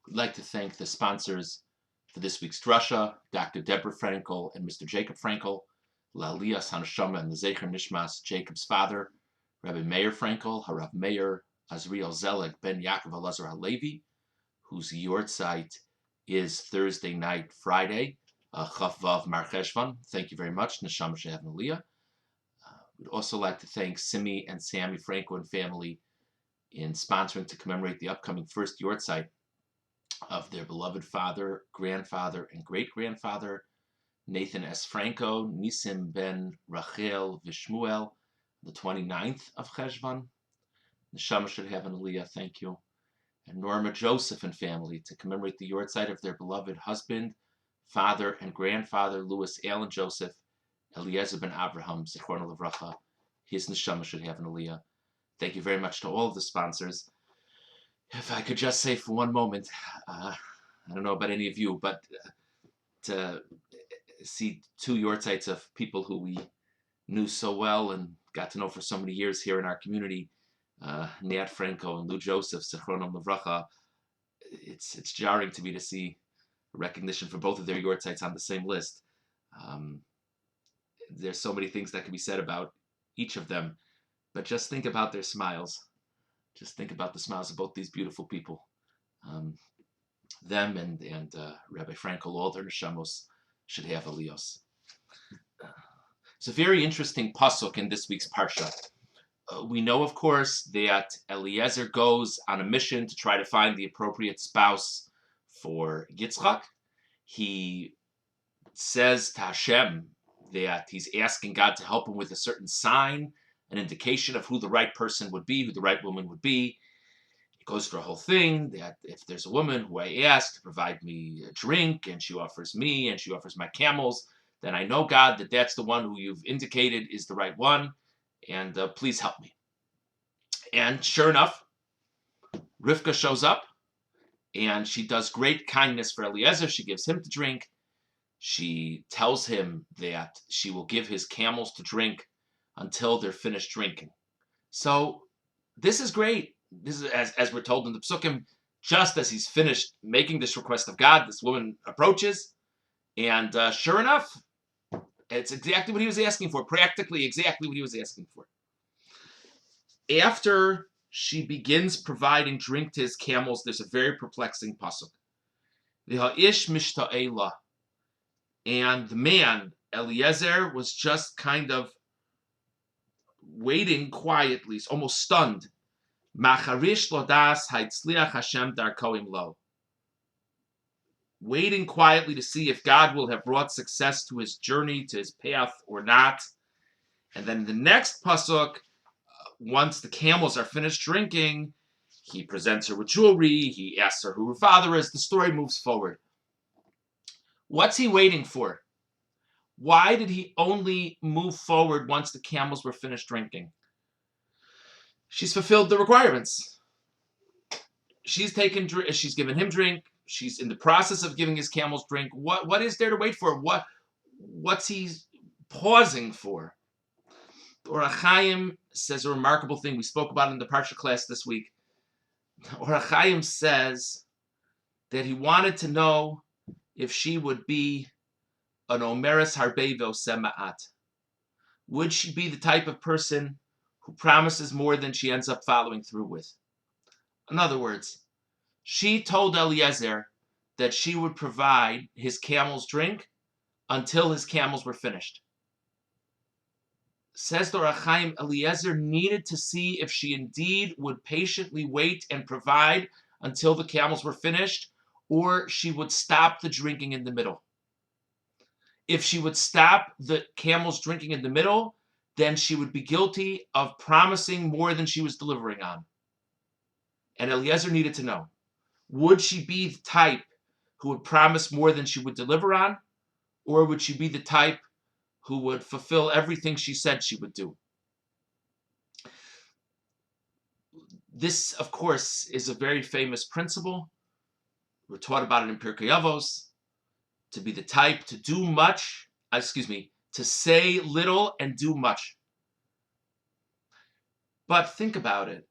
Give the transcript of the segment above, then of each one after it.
We'd like to thank the sponsors for this week's drasha, Dr. Deborah Frankel and Mr. Jacob Frankel, La'aliyas Hanashama and the Zecher Nishmas, Jacob's father, Rabbi Meir Frankel, Harav Meir Azriel Zelig Ben Yaakov Elazar Halevi, whose yortzeit is Thursday night, Friday, Chaf Vav Mar Cheshvan. Thank you very much, Neshama Shehav Aliyah. We'd also like to thank Simi and Sammy Franco and family in sponsoring to commemorate the upcoming first yortzeit of their beloved father, grandfather, and great-grandfather, Nathan S. Franco, Nisim ben Rachel Vishmuel, the 29th of Cheshvan. Neshama should have an aliyah, thank you. And Norma Joseph and family to commemorate the yortzeit of their beloved husband, father, and grandfather, Louis Allen Joseph, Eliezer ben Abraham, Zichron Levracha. His neshama should have an aliyah. Thank you very much to all of the sponsors. If I could just say for one moment, I don't know about any of you, but to see two yortzeits of people who we knew so well and got to know for so many years here in our community, Nat Franco and Lou Joseph, Zichronom Levracha, it's jarring to me to see recognition for both of their yortzeits on the same list. There's so many things that can be said about each of them, but just think about their smiles. Just think about the smiles of both these beautiful people. Them and Rabbi Frankel, all their neshamos should have aliyos. It's a very interesting pasuk in this week's parsha. We know, of course, that Eliezer goes on a mission to try to find the appropriate spouse for Yitzchak. He says to Hashem that he's asking God to help him with a certain sign, an indication of who the right person would be, who the right woman would be. It goes through a whole thing that if there's a woman who I ask to provide me a drink and she offers me and she offers my camels, then I know, God, that that's the one who you've indicated is the right one, and please help me. And sure enough, Rivka shows up and she does great kindness for Eliezer. She gives him to drink. She tells him that she will give his camels to drink until they're finished drinking. So this is great. This is, as we're told in the Psukim, just as he's finished making this request of God, this woman approaches, and sure enough, it's exactly what he was asking for, practically exactly what he was asking for. After she begins providing drink to his camels, there's a very perplexing pasuk. V'ha'ish mishta'ela. And the man, Eliezer, was just kind of waiting quietly, almost stunned. Macharish lodas haitzliach Hashem darkoim lo. Waiting quietly to see if God will have brought success to his journey, to his path, or not. And then the next pasuk, once the camels are finished drinking, he presents her with jewelry, he asks her who her father is, the story moves forward. What's he waiting for? Why did he only move forward once the camels were finished drinking? She's fulfilled the requirements. She's given him drink. She's in the process of giving his camels drink. What is there to wait for? What's he pausing for? Or Chaim says a remarkable thing. We spoke about it in the Parsha class this week. Or Chaim says that he wanted to know if she would be an Omeres Harbevo Sema'at. Would she be the type of person who promises more than she ends up following through with? In other words, she told Eliezer that she would provide his camels drink until his camels were finished. Says the Or HaChaim, Eliezer needed to see if she indeed would patiently wait and provide until the camels were finished, or she would stop the drinking in the middle. If she would stop the camels drinking in the middle, then she would be guilty of promising more than she was delivering on. And Eliezer needed to know, would she be the type who would promise more than she would deliver on, or would she be the type who would fulfill everything she said she would do? This, of course, is a very famous principle. We're taught about it in Pirkei Avos, to be the type to do much, to say little and do much. But think about it.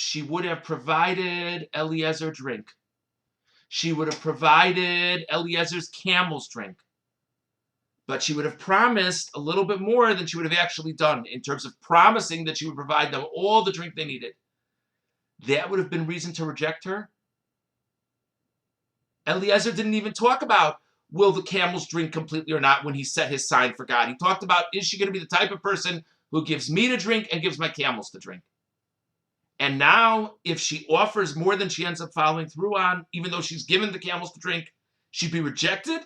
she would have provided Eliezer drink. She would have provided Eliezer's camel's drink. But she would have promised a little bit more than she would have actually done in terms of promising that she would provide them all the drink they needed. That would have been reason to reject her. Eliezer didn't even talk about will the camels drink completely or not when he set his sign for God. He talked about, is she going to be the type of person who gives me to drink and gives my camels to drink? And now, if she offers more than she ends up following through on, even though she's given the camels to drink, she'd be rejected?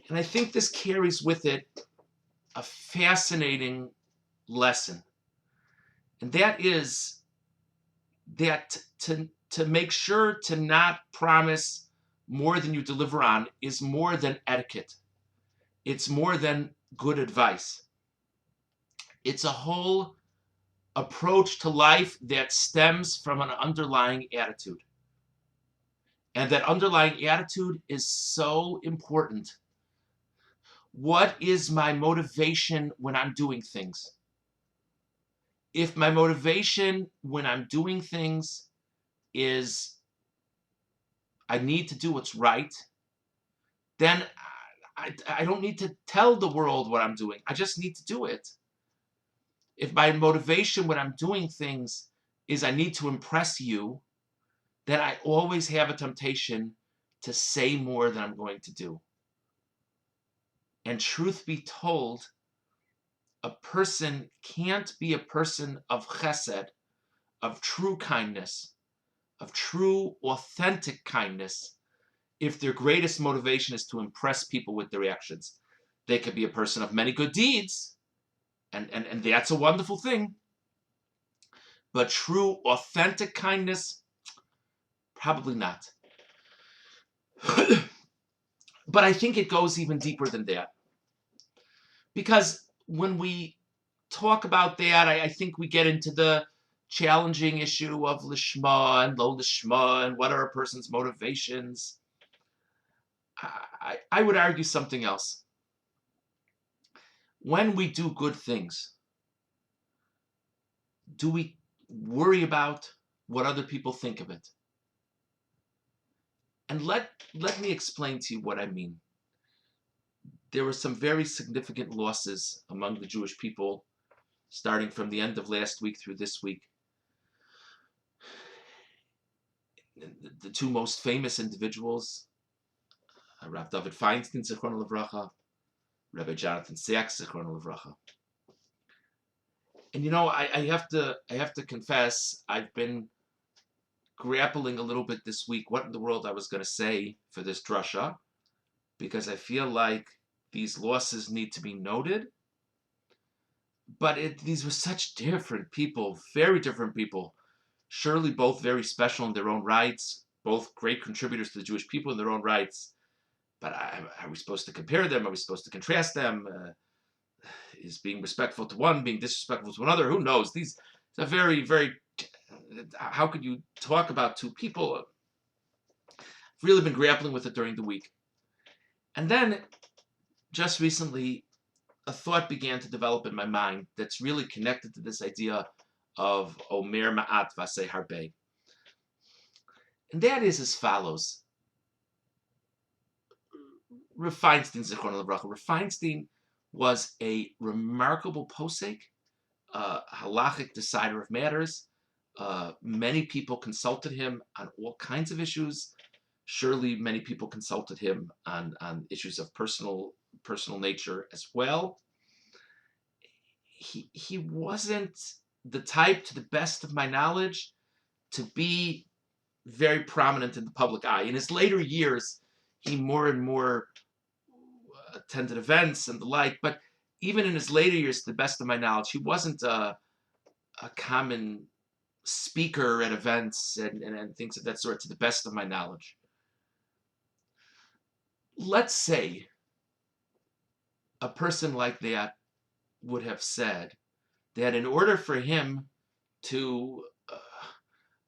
And I think this carries with it a fascinating lesson. And that is that to make sure to not promise more than you deliver on is more than etiquette. It's more than good advice. It's a whole approach to life that stems from an underlying attitude. And that underlying attitude is so important. What is my motivation when I'm doing things? If my motivation when I'm doing things is I need to do what's right, then I don't need to tell the world what I'm doing. I just need to do it. If my motivation when I'm doing things is I need to impress you, then I always have a temptation to say more than I'm going to do. And truth be told, a person can't be a person of chesed, of true kindness, of true, authentic kindness, if their greatest motivation is to impress people with their actions. They could be a person of many good deeds, and that's a wonderful thing. But true, authentic kindness, probably not. But I think it goes even deeper than that. Because when we talk about that, I think we get into the challenging issue of lishma and lo lishma and what are a person's motivations. I would argue something else. When we do good things, do we worry about what other people think of it? And let me explain to you what I mean. There were some very significant losses among the Jewish people, starting from the end of last week through this week. The two most famous individuals, Rav David Feinstein, Zichrono Livracha, Rabbi Jonathan Sachs, Zichrono Livracha. And I have to confess, I've been grappling a little bit this week what in the world I was going to say for this drasha, because I feel like these losses need to be noted. But these were such different people, very different people. Surely both very special in their own rights, both great contributors to the Jewish people in their own rights. But are we supposed to compare them? Are we supposed to contrast them? Is being respectful to one being disrespectful to another? Who knows? These are very, very... How could you talk about two people? I've really been grappling with it during the week. And then, just recently, a thought began to develop in my mind that's really connected to this idea of Omer Ma'at Vaseh Harbe. And that is as follows. Rav Feinstein, Zichrono Livracha. Rav Feinstein was a remarkable posek, halachic decider of matters. Many people consulted him on all kinds of issues. Surely many people consulted him on issues of personal nature as well. He wasn't the type, to the best of my knowledge, to be very prominent in the public eye. In his later years, he more and more attended events and the like, but even in his later years, to the best of my knowledge, he wasn't a common speaker at events and things of that sort, to the best of my knowledge. Let's say a person like that would have said that in order for him to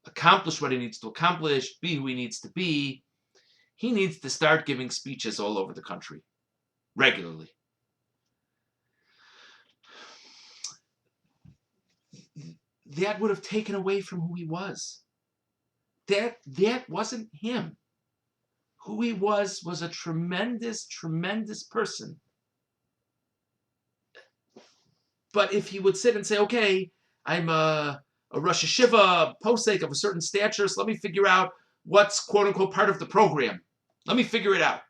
accomplish what he needs to accomplish, be who he needs to be, he needs to start giving speeches all over the country, regularly. that would have taken away from who he was. That wasn't him. Who he was a tremendous, tremendous person. But if he would sit and say, okay, I'm a Rosh Hashiva, posek of a certain stature, so let me figure out what's quote unquote part of the program. Let me figure it out.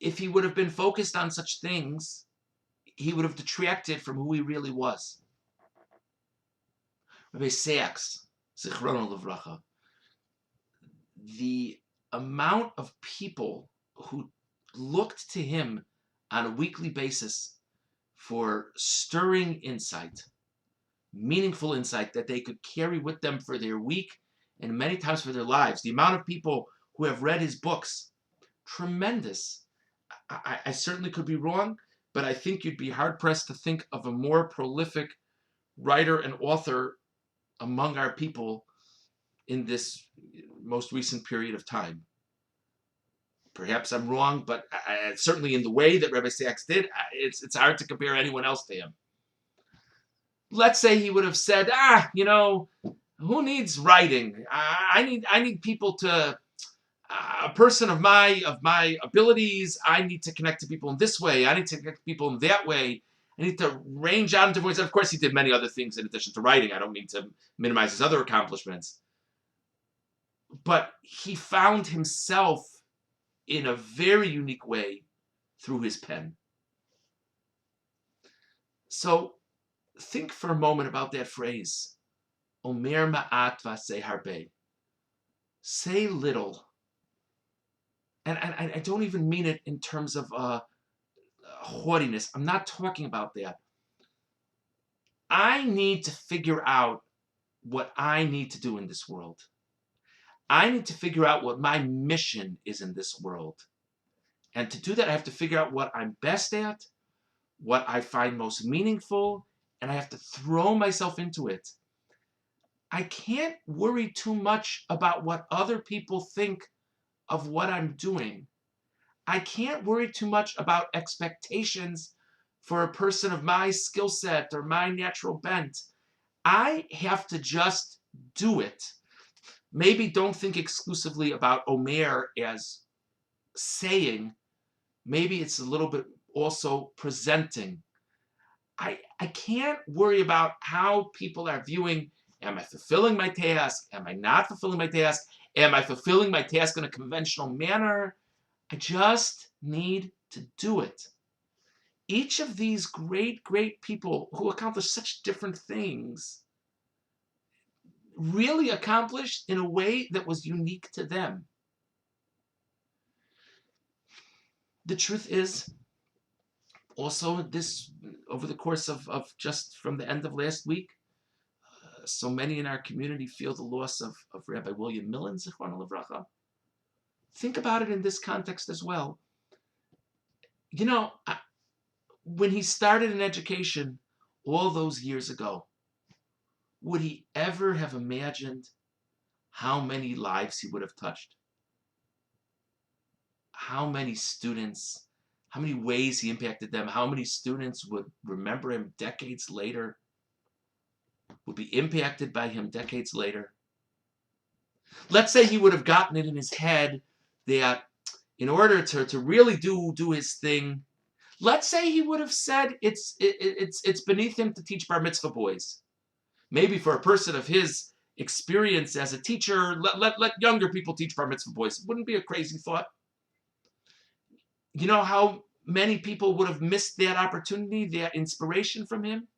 If he would have been focused on such things, he would have detracted from who he really was. Rabbi Sachs, Zichrono Livracha, the amount of people who looked to him on a weekly basis for stirring insight, meaningful insight that they could carry with them for their week and many times for their lives. The amount of people who have read his books, tremendous. I certainly could be wrong, but I think you'd be hard-pressed to think of a more prolific writer and author among our people in this most recent period of time. Perhaps I'm wrong, but certainly in the way that Rabbi Sachs did, it's hard to compare anyone else to him. Let's say he would have said, who needs writing? I need people to, a person of my abilities, I need to connect to people in this way. I need to connect to people in that way. I need to range out into voice. Of course, he did many other things in addition to writing. I don't mean to minimize his other accomplishments. But he found himself in a very unique way through his pen. So think for a moment about that phrase, Omer ma'at v'aseh harbe. Say little. And I don't even mean it in terms of haughtiness. I'm not talking about that. I need to figure out what I need to do in this world. I need to figure out what my mission is in this world. And to do that, I have to figure out what I'm best at, what I find most meaningful, and I have to throw myself into it. I can't worry too much about what other people think of what I'm doing. I can't worry too much about expectations for a person of my skill set or my natural bent. I have to just do it. Maybe don't think exclusively about Omer as saying. Maybe it's a little bit also presenting. I can't worry about how people are viewing, am I fulfilling my task? Am I not fulfilling my task? Am I fulfilling my task in a conventional manner? I just need to do it. Each of these great, great people who accomplished such different things really accomplished in a way that was unique to them. The truth is, also this, over the course of just from the end of last week, so many in our community feel the loss of Rabbi William Millen, Zichrono Livracha. Think about it in this context as well. When he started in education all those years ago, would he ever have imagined how many lives he would have touched? How many students, how many ways he impacted them, how many students would remember him decades later, would be impacted by him decades later? Let's say he would have gotten it in his head that in order to really do his thing, let's say he would have said it's beneath him to teach bar mitzvah boys. Maybe for a person of his experience as a teacher, let younger people teach bar mitzvah boys. Wouldn't be a crazy thought. You know how many people would have missed that opportunity, that inspiration from him?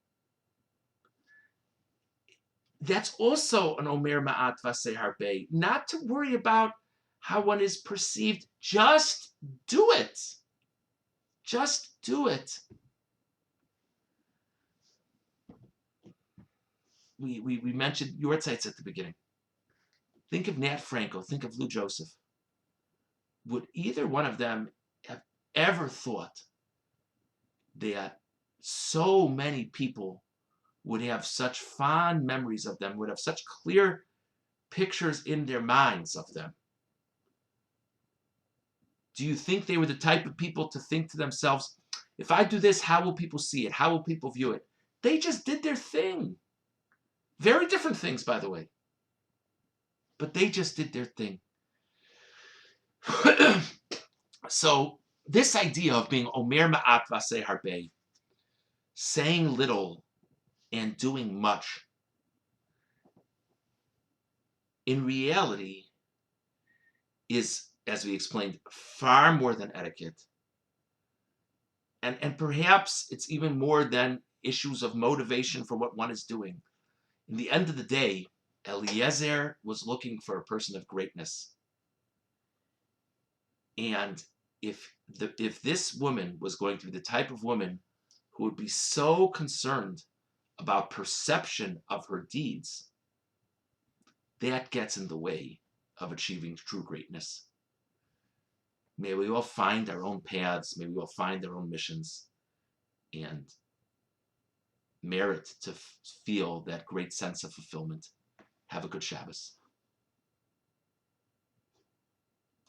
That's also an Omer ma'at v'aseh harbe. Not to worry about how one is perceived. Just do it. Just do it. We mentioned Yortzites at the beginning. Think of Nat Franco. Think of Lou Joseph. Would either one of them have ever thought that so many people would have such fond memories of them, would have such clear pictures in their minds of them? Do you think they were the type of people to think to themselves, if I do this, how will people see it? How will people view it? They just did their thing. Very different things, by the way. But they just did their thing. So this idea of being Omer Ma'at Vaseh Harbe, saying little and doing much, in reality is, as we explained, far more than etiquette. And perhaps it's even more than issues of motivation for what one is doing. In the end of the day, Eliezer was looking for a person of greatness. And if this woman was going to be the type of woman who would be so concerned about perception of her deeds, that gets in the way of achieving true greatness. May we all find our own paths, may we all find our own missions, and merit to feel that great sense of fulfillment. Have a good Shabbos.